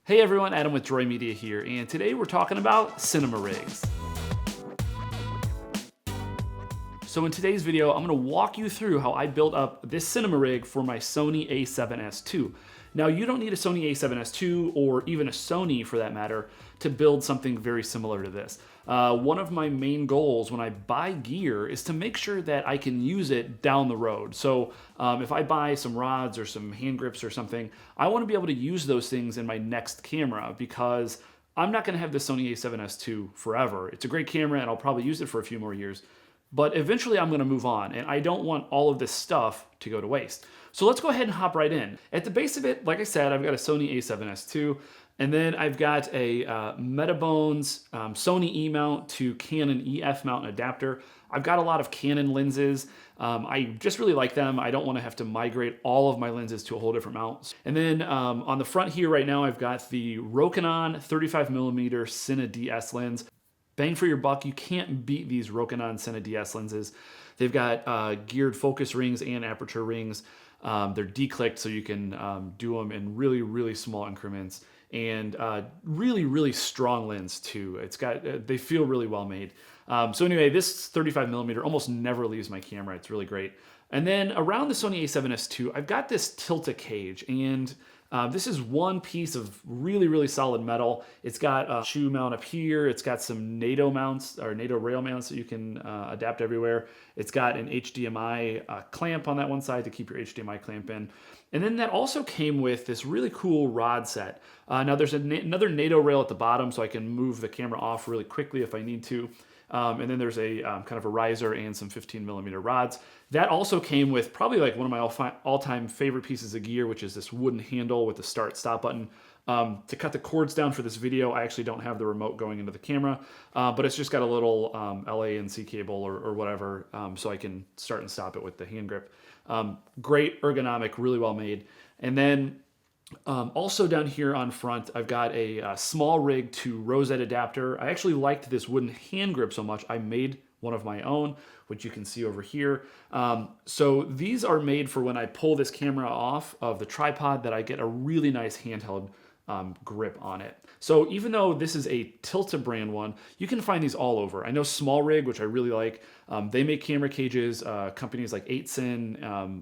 Hey everyone, Adam with Droid Media here, and today we're talking about cinema rigs. So in today's video, I'm going to walk you through how I built up this cinema rig for my Sony A7S II. Now you don't need a Sony A7S II or even a Sony for that matter to build something very similar to this. One of my main goals when I buy gear is to make sure that I can use it down the road. So if I buy some rods or some hand grips or something, I want to be able to use those things in my next camera because I'm not going to have the Sony A7S II forever. It's a great camera and I'll probably use it for a few more years. But eventually I'm going to move on, and I don't want all of this stuff to go to waste. So let's go ahead and hop right in. At the base of it, like I said, I've got a Sony A7S II, and then I've got a Metabones Sony E-mount to Canon EF mount adapter. I've got a lot of Canon lenses. I just really like them. I don't want to have to migrate all of my lenses to a whole different mount. And then on the front here right now, I've got the Rokinon 35mm Cine DS lens. Bang for your buck, you can't beat these Rokinon Cine DS lenses. They've got geared focus rings and aperture rings. They're declicked so you can do them in really, really small increments. And really, really strong lens too. It's got, they feel really well made. So anyway, this 35mm almost never leaves my camera. It's really great. And then around the Sony A7S II, I've got this tilt-a-cage, and this is one piece of really, really solid metal. It's got a shoe mount up here. It's got some NATO mounts or NATO rail mounts that you can adapt everywhere. It's got an HDMI clamp on that one side to keep your HDMI clamp in. And then that also came with this really cool rod set. Now there's another NATO rail at the bottom so I can move the camera off really quickly if I need to. And then there's a kind of a riser and some 15mm rods. That also came with probably like one of my all-time favorite pieces of gear, which is this wooden handle with the start-stop button. To cut the cords down for this video, I actually don't have the remote going into the camera, but it's just got a little LA&C cable or whatever, so I can start and stop it with the hand grip. Great ergonomic, really well made. And then also down here on front, I've got a small rig to rosette adapter. I actually liked this wooden hand grip so much, I made one of my own, which you can see over here. So these are made for when I pull this camera off of the tripod that I get a really nice handheld grip on it. So even though this is a Tilta brand one, you can find these all over. I know Small Rig, which I really like, they make camera cages, companies like 8sin,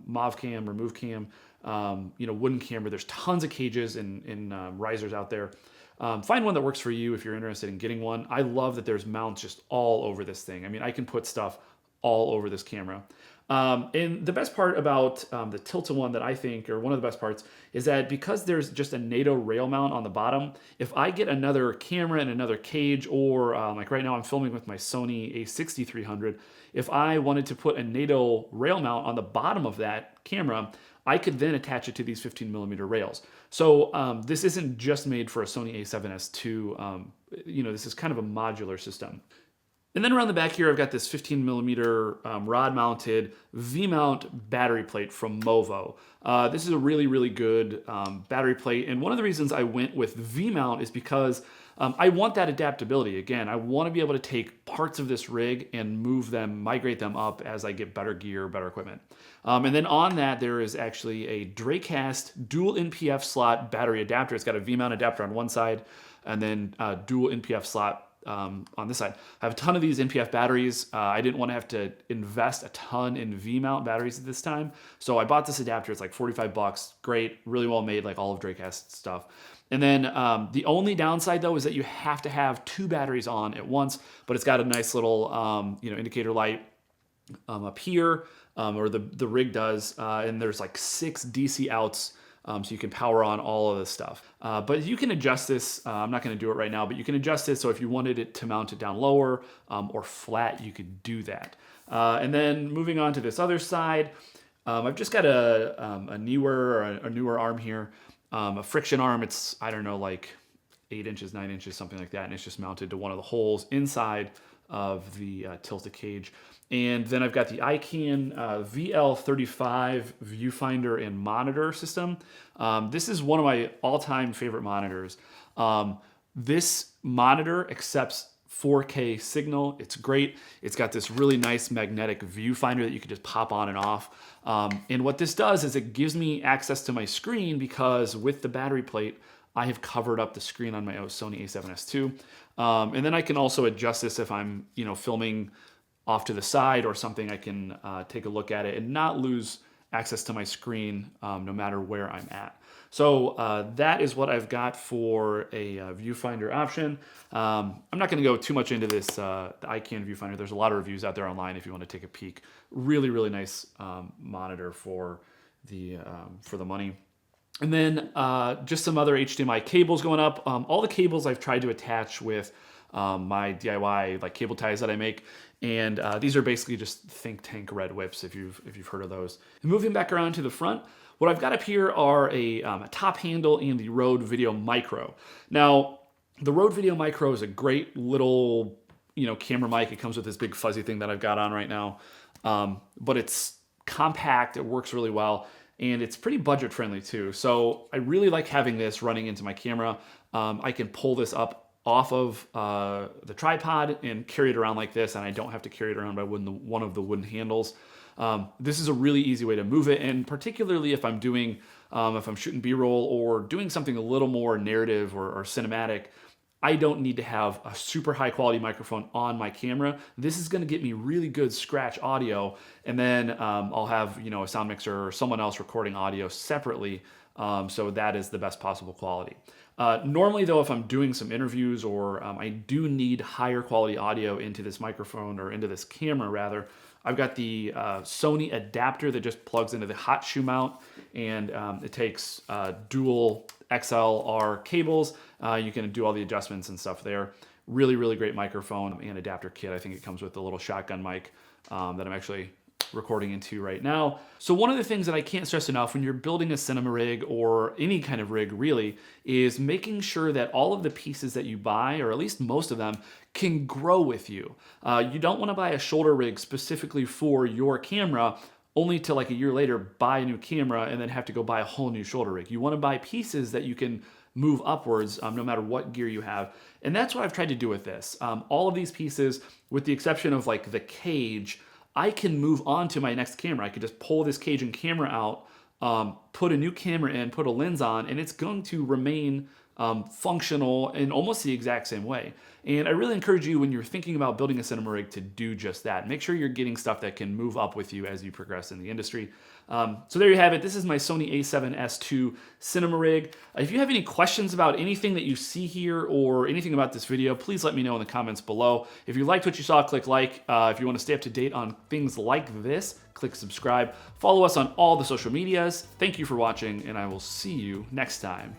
MovCam, RemoveCam, Wooden Camera. There's tons of cages and risers out there. Find one that works for you if you're interested in getting one. I love that there's mounts just all over this thing. I mean, I can put stuff all over this camera. And the best part about the Tilta one that I think, or one of the best parts, is that because there's just a NATO rail mount on the bottom, if I get another camera and another cage, or like right now I'm filming with my Sony A7sII, if I wanted to put a NATO rail mount on the bottom of that camera, I could then attach it to these 15mm rails. So this isn't just made for a Sony A7S II. This is kind of a modular system. And then around the back here, I've got this 15mm rod-mounted V-mount battery plate from Movo. This is a really, really good battery plate. And one of the reasons I went with V-mount is because I want that adaptability. Again, I want to be able to take parts of this rig and move them, migrate them up as I get better gear, better equipment. And then on that, there is actually a Dracast dual NPF slot battery adapter. It's got a V-mount adapter on one side and then a dual NPF slot on this side. I have a ton of these NPF batteries. I didn't want to have to invest a ton in V-mount batteries at this time. So I bought this adapter. It's like 45 bucks. Great, really well made, like all of Dracast stuff. And then the only downside though is that you have to have two batteries on at once, but it's got a nice little indicator light up here, or the rig does, and there's like 6 DC outs. So you can power on all of this stuff. But you can adjust this. I'm not going to do it right now, but you can adjust it. So if you wanted it to mount it down lower or flat, you could do that. And then moving on to this other side, I've just got a Neewer, or a Neewer arm here, a friction arm. It's, I don't know, like 8 inches, 9 inches, something like that. And it's just mounted to one of the holes inside of the Tilta cage. And then I've got the ICANN VL35 viewfinder and monitor system. This is one of my all-time favorite monitors. This monitor accepts 4K signal. It's great. It's got this really nice magnetic viewfinder that you can just pop on and off. And what this does is it gives me access to my screen because with the battery plate, I have covered up the screen on my Sony A7S II. And then I can also adjust this if I'm, filming off to the side or something. I can take a look at it and not lose access to my screen no matter where I'm at. So that is what I've got for a viewfinder option. I'm not going to go too much into this the iCan viewfinder. There's a lot of reviews out there online if you want to take a peek. Really, really nice monitor for the money. And then just some other HDMI cables going up. All the cables I've tried to attach with my DIY like cable ties that I make. And these are basically just Think Tank red whips if you've heard of those. And moving back around to the front, what I've got up here are a top handle and the Rode Video Micro. Now, the Rode Video Micro is a great little camera mic. It comes with this big fuzzy thing that I've got on right now. But it's compact, it works really well, and it's pretty budget friendly too. So I really like having this running into my camera. I can pull this up off of the tripod and carry it around like this, and I don't have to carry it around by one of the wooden handles. This is a really easy way to move it, and particularly if I'm doing, if I'm shooting B-roll or doing something a little more narrative or cinematic, I don't need to have a super high quality microphone on my camera. This is gonna get me really good scratch audio, and then I'll have a sound mixer or someone else recording audio separately, so that is the best possible quality. Normally though, if I'm doing some interviews or I do need higher quality audio into this microphone or into this camera rather, I've got the Sony adapter that just plugs into the hot shoe mount, and it takes dual XLR cables. You can do all the adjustments and stuff there. Really, really great microphone and adapter kit. I think it comes with a little shotgun mic that I'm actually recording into right now. So one of the things that I can't stress enough when you're building a cinema rig or any kind of rig really is making sure that all of the pieces that you buy, or at least most of them, can grow with you. You don't want to buy a shoulder rig specifically for your camera only to like a year later buy a new camera and then have to go buy a whole new shoulder rig. You want to buy pieces that you can move upwards no matter what gear you have. And that's what I've tried to do with this. All of these pieces, with the exception of like the cage, I can move on to my next camera. I could just pull this cage and camera out, put a new camera in, put a lens on, and it's going to remain functional in almost the exact same way. And I really encourage you when you're thinking about building a cinema rig to do just that. Make sure you're getting stuff that can move up with you as you progress in the industry. So there you have it. This is my Sony A7S II cinema rig. If you have any questions about anything that you see here or anything about this video, please let me know in the comments below. If you liked what you saw, click like. If you want to stay up to date on things like this, click subscribe. Follow us on all the social medias. Thank you for watching, and I will see you next time.